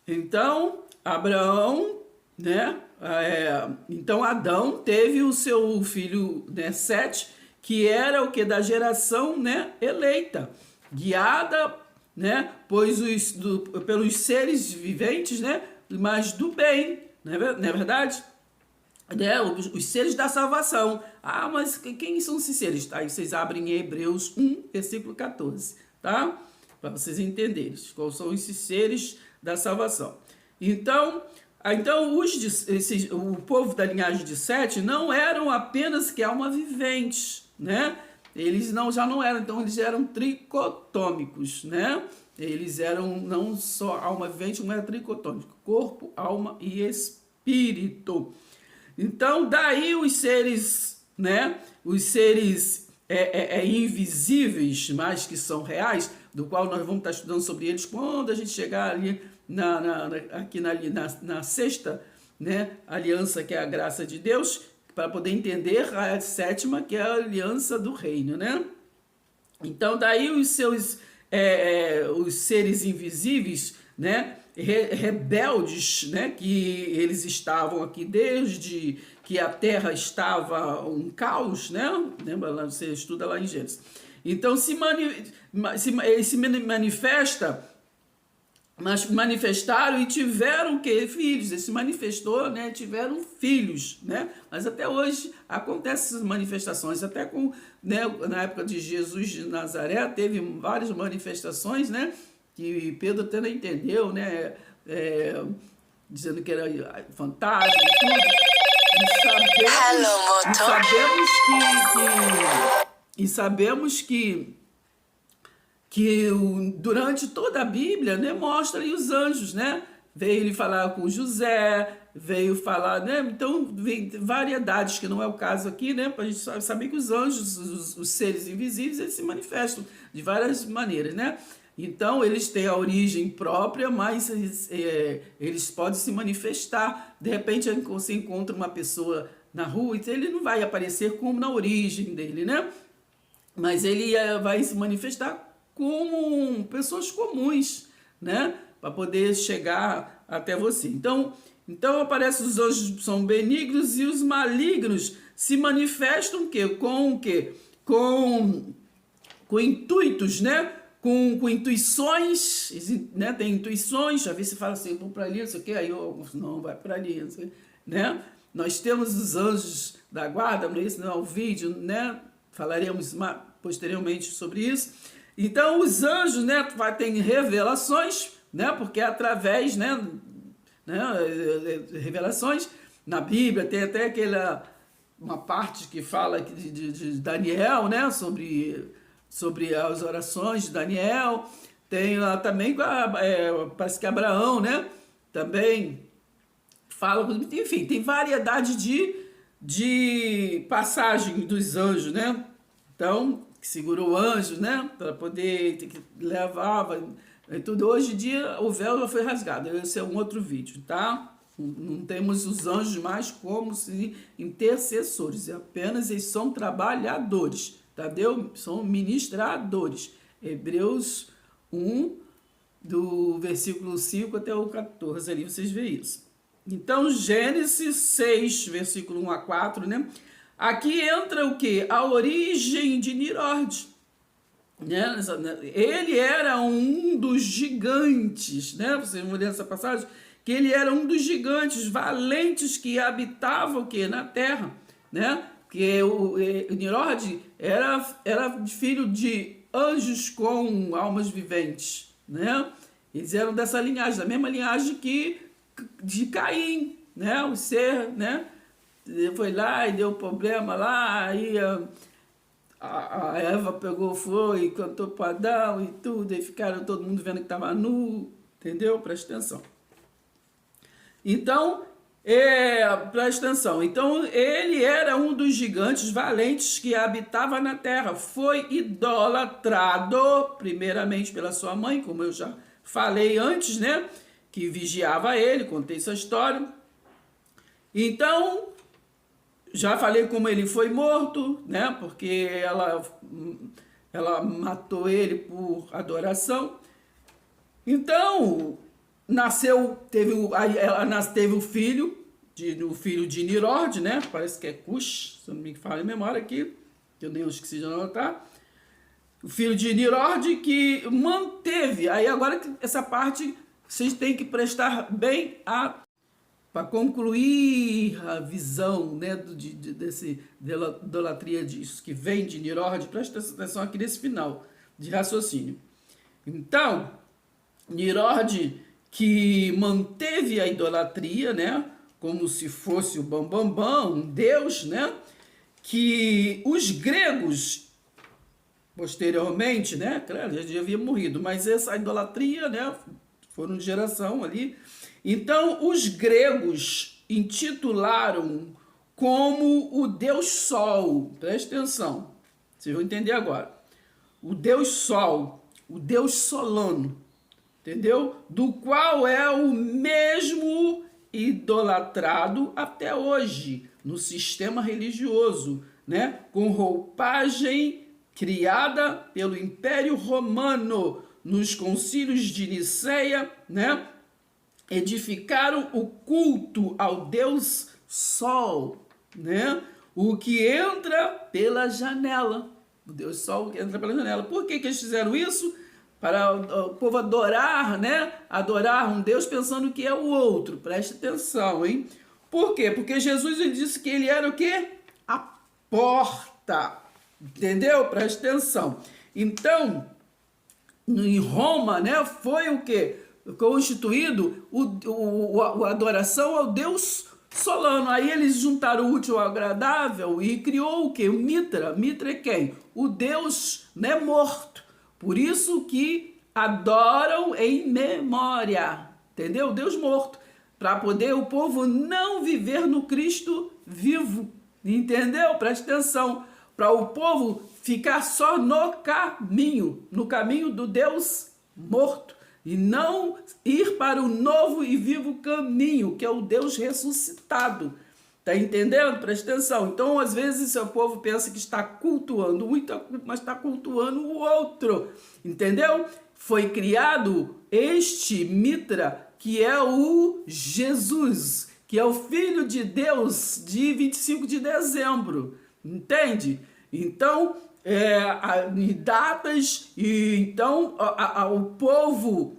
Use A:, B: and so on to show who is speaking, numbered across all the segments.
A: Então, Abraão, né? Então, Adão teve o seu filho, né, Sete, que era o que? Da geração, né, eleita, guiada, né, pelos seres viventes, né, mas do bem, não é verdade? Né, os seres da salvação. Ah, mas quem são esses seres? Aí vocês abrem em Hebreus 1, versículo 14, tá? Para vocês entenderem quais são esses seres da salvação. Então o povo da linhagem de Sete não eram apenas que alma vivente, né? Eles já não eram, então eles eram tricotômicos, né? Eles eram não só alma vivente, não era tricotômico, corpo, alma e espírito. Então, daí os seres, né? Os seres invisíveis, mas que são reais, do qual nós vamos estar estudando sobre eles quando a gente chegar ali na sexta, né, aliança, que é a graça de Deus, para poder entender a sétima, que é a aliança do reino, né? Então, daí os seres invisíveis, né, rebeldes, né, que eles estavam aqui desde que a terra estava um caos, né? Lembra, você estuda lá em Gênesis. Então, ele se manifesta, mas manifestaram e tiveram que filhos. Ele se manifestou, né? Tiveram filhos, né? Mas até hoje acontecem essas manifestações, até com, né, na época de Jesus de Nazaré teve várias manifestações, né? Que Pedro até não entendeu, né? Dizendo que era fantasma e tudo. E sabemos que durante toda a Bíblia, né, mostra aí os anjos, né? Veio ele falar com José, veio falar, né? Então, vem variedades, que não é o caso aqui, né? Para a gente saber que os anjos, os seres invisíveis, eles se manifestam de várias maneiras, né? Então, eles têm a origem própria, mas eles podem se manifestar. De repente, você encontra uma pessoa na rua, então ele não vai aparecer como na origem dele, né? Mas ele vai se manifestar como pessoas comuns, né? Para poder chegar até você. Então aparece os anjos são benignos e os malignos se manifestam o quê? Com intuitos, né? Com intuições, né? Tem intuições, às vezes você fala assim, vou para ali, não sei o quê, aí não, vai para ali, não sei, né? Nós temos os anjos da guarda, mas esse não é o vídeo, né? Falaremos posteriormente sobre isso. Então, os anjos, né, têm revelações, né, porque através, né, revelações, na Bíblia tem até uma parte que fala de Daniel, né, sobre as orações de Daniel. Tem lá também, parece que Abraão, né, também fala, enfim, tem variedade de passagem dos anjos, né. Então, que segurou o anjo, né, para poder, que levava e tudo. Hoje em dia o véu já foi rasgado, esse é um outro vídeo, tá? Não temos os anjos mais como intercessores, apenas eles são trabalhadores, tá? São ministradores. Hebreus 1, do versículo 5 até o 14, ali vocês veem isso. Então, Gênesis 6, versículo 1 a 4, né? Aqui entra o quê? A origem de Nimrod. Né? Ele era um dos gigantes, né? Vocês vão ler essa passagem, que ele era um dos gigantes valentes que habitavam o quê? Na terra, né? Que o Nimrod era filho de anjos com almas viventes, né? Eles eram dessa linhagem, da mesma linhagem de Caim, né? O ser, né? Foi lá e deu problema lá, aí a Eva pegou, foi e cantou para Adão e tudo, e ficaram todo mundo vendo que estava nu, entendeu? Presta atenção. Então, presta atenção. Então, ele era um dos gigantes valentes que habitava na terra. Foi idolatrado, primeiramente pela sua mãe, como eu já falei antes, né? Que vigiava ele, contei essa história. Então, já falei como ele foi morto, né? Porque ela matou ele por adoração. Então, teve o filho de Nimrod, né? Parece que é Cush, se eu não me falha a memória aqui, que eu nem esqueci de anotar. O filho de Nimrod que manteve. Aí agora essa parte vocês têm que prestar bem para concluir a visão, né, desse idolatria disso que vem de Nimrod. Presta atenção aqui nesse final de raciocínio. Então, Nimrod que manteve a idolatria, né, como se fosse o bambambam, um deus, né, que os gregos posteriormente, né, claro, já havia morrido, mas essa idolatria, né, foram de geração ali. Então, os gregos intitularam como o Deus Sol. Preste atenção, vocês vão entender agora. O Deus Sol, o Deus Solano, entendeu? Do qual é o mesmo idolatrado até hoje no sistema religioso, né? Com roupagem criada pelo Império Romano nos concílios de Niceia, né? Edificaram o culto ao Deus Sol, né? O que entra pela janela. O Deus Sol que entra pela janela. Por que eles fizeram isso? Para o povo adorar, né? Adorar um Deus pensando que é o outro. Preste atenção, hein? Por quê? Porque Jesus ele disse que ele era o quê? A porta. Entendeu? Preste atenção. Então, em Roma, né? Foi o quê? Constituído a adoração ao Deus Solano. Aí eles juntaram o útil ao agradável e criou o quê? O Mitra. Mitra é quem? O Deus, né, morto. Por isso que adoram em memória. Entendeu? Deus morto. Para poder o povo não viver no Cristo vivo. Entendeu? Presta atenção. Para o povo ficar só no caminho do Deus morto. E não ir para o novo e vivo caminho, que é o Deus ressuscitado. Está entendendo? Presta atenção. Então, às vezes, o povo pensa que está cultuando um, mas está cultuando o outro. Entendeu? Foi criado este Mitra, que é o Jesus, que é o Filho de Deus, de 25 de dezembro. Entende? Então, datas, e então o povo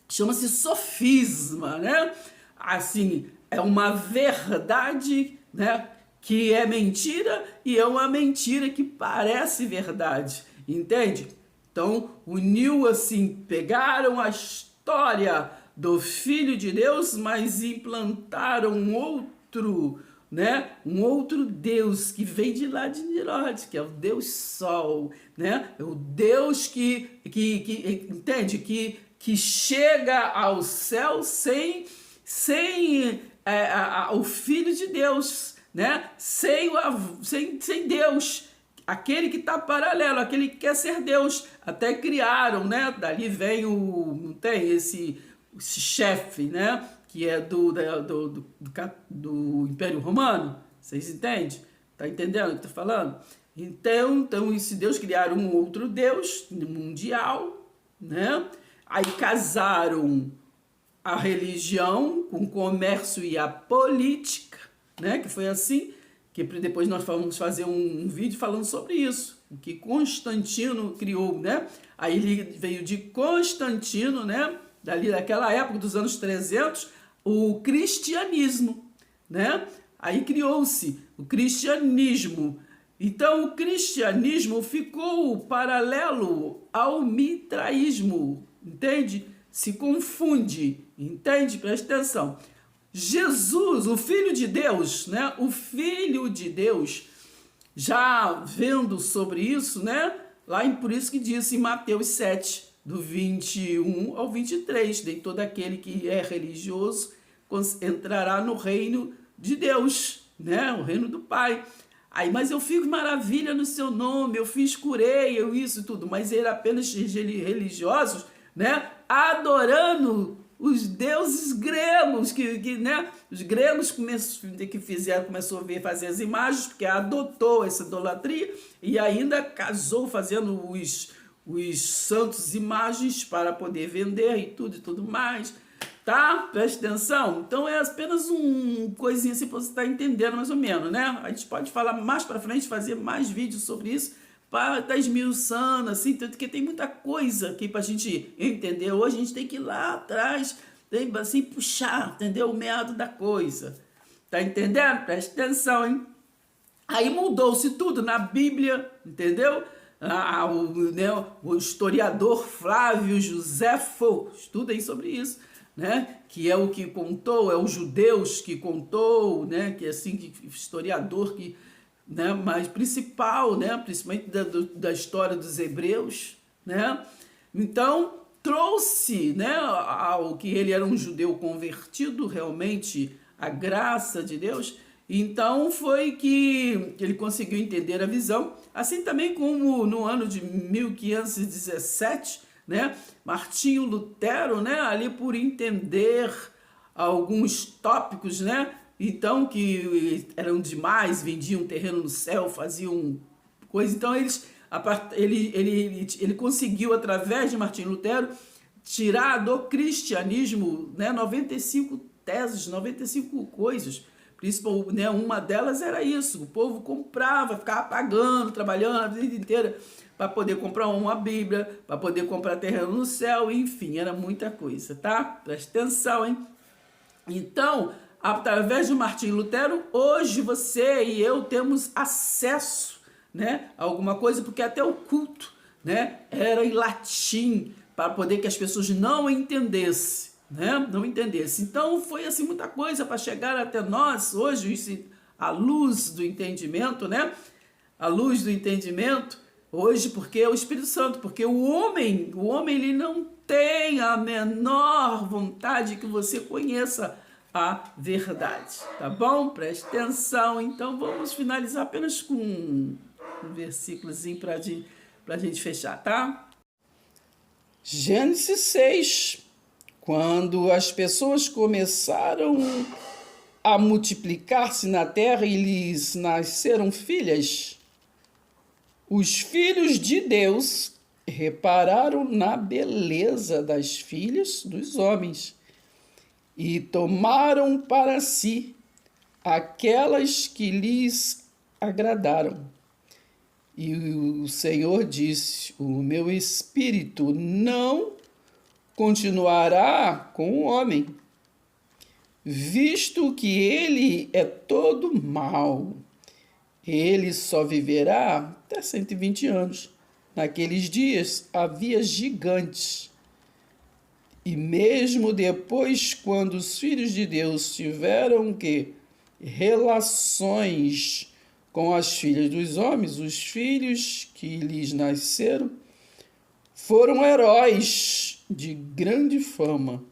A: chama-se sofisma, né? Assim, é uma verdade, né, que é mentira e é uma mentira que parece verdade, entende? Então, uniu assim, pegaram a história do Filho de Deus, mas implantaram um outro, né? Um outro Deus que vem de lá de Nimrod, que é o Deus Sol, né? É o Deus que entende? Que chega ao céu sem o Filho de Deus, né? Sem Deus, aquele que está paralelo, aquele que quer ser Deus. Até criaram, né? Dali vem não tem esse chefe, né? Que é do Império Romano. Vocês entendem? Tá entendendo o que eu tô falando? Então, esse Deus criaram um outro Deus mundial, né? Aí casaram a religião com o comércio e a política, né? Que foi assim, que depois nós vamos fazer um vídeo falando sobre isso, o que Constantino criou, né? Aí ele veio de Constantino, né? Dali daquela época, dos anos 300, o cristianismo, né? Aí criou-se o cristianismo. Então, o cristianismo ficou paralelo ao mitraísmo, entende? Se confunde, entende? Presta atenção. Jesus, o Filho de Deus, né? O Filho de Deus, já vendo sobre isso, né? Por isso que diz em Mateus 7, do 21 ao 23, nem todo aquele que é religioso entrará no reino de Deus, né? O reino do Pai. Aí, mas eu fico maravilha no seu nome, eu fiz, curei, eu isso e tudo, mas era apenas religiosos, né? Adorando os deuses gregos, né? Os gregos começou a fazer as imagens, porque adotou essa idolatria e ainda casou fazendo os santos imagens para poder vender e tudo mais. Tá? Preste atenção. Então é apenas um coisinha assim para você estar entendendo mais ou menos, né? A gente pode falar mais para frente, fazer mais vídeos sobre isso, para estar esmiuçando, assim, porque tem muita coisa aqui para a gente entender. Hoje a gente tem que ir lá atrás, tem assim, puxar, entendeu? O meado da coisa. Tá entendendo? Preste atenção, hein? Aí mudou-se tudo na Bíblia, entendeu? O historiador Flávio Joséfo, estudem sobre isso, né? Que é o que contou, é os judeus que contou, né? Que é assim, que historiador que, né? Mas principal, né? Principalmente da história dos hebreus, né? Então trouxe, né? Ao que ele era um judeu convertido realmente à graça de Deus. Então foi que ele conseguiu entender a visão, assim também como no ano de 1517, né, Martinho Lutero, né, ali por entender alguns tópicos, né, então que eram demais, vendiam terreno no céu, faziam coisa, então ele conseguiu através de Martinho Lutero tirar do cristianismo, né, 95 teses, 95 coisas. Né, uma delas era isso, o povo comprava, ficava pagando, trabalhando a vida inteira para poder comprar uma Bíblia, para poder comprar terreno no céu, enfim, era muita coisa, tá? Presta atenção, hein? Então, através de Martinho Lutero, hoje você e eu temos acesso, né, a alguma coisa, porque até o culto, né, era em latim, para poder que as pessoas não entendessem. Né? Não entendesse. Então foi assim muita coisa para chegar até nós hoje, a luz do entendimento, né? A luz do entendimento hoje, porque é o Espírito Santo, porque o homem ele não tem a menor vontade que você conheça a verdade, tá bom? Preste atenção. Então vamos finalizar apenas com um versículozinho para a gente fechar, tá? Gênesis 6. Quando as pessoas começaram a multiplicar-se na terra e lhes nasceram filhas, os filhos de Deus repararam na beleza das filhas dos homens e tomaram para si aquelas que lhes agradaram. E o Senhor disse: o meu espírito não continuará com o homem, visto que ele é todo mau. Ele só viverá até 120 anos. Naqueles dias havia gigantes. E mesmo depois, quando os filhos de Deus tiveram relações com as filhas dos homens, os filhos que lhes nasceram foram heróis de grande fama,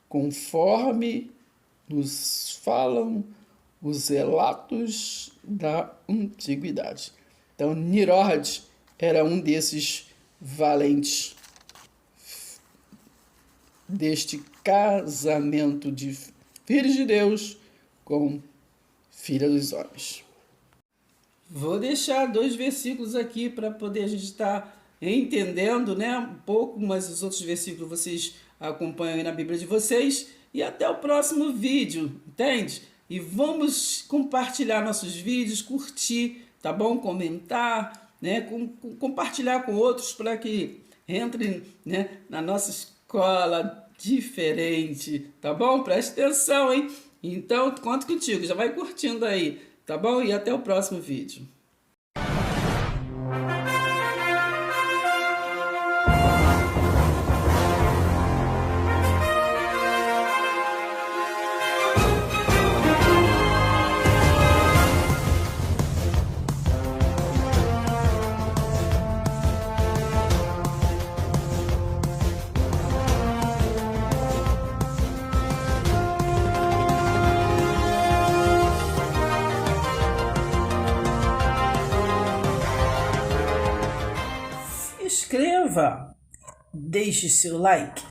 A: conforme nos falam os relatos da antiguidade. Então, Nimrod era um desses valentes deste casamento de filhos de Deus com filha dos homens. Vou deixar 2 versículos aqui para poder a gente estar entendendo, né, um pouco, mas os outros versículos vocês acompanham aí na Bíblia de vocês. E até o próximo vídeo, entende? E vamos compartilhar nossos vídeos, curtir, tá bom? Comentar, né? Compartilhar com outros para que entrem, né, na nossa escola diferente, tá bom? Preste atenção, hein? Então, conto contigo, já vai curtindo aí, tá bom? E até o próximo vídeo. Inscreva, deixe seu like.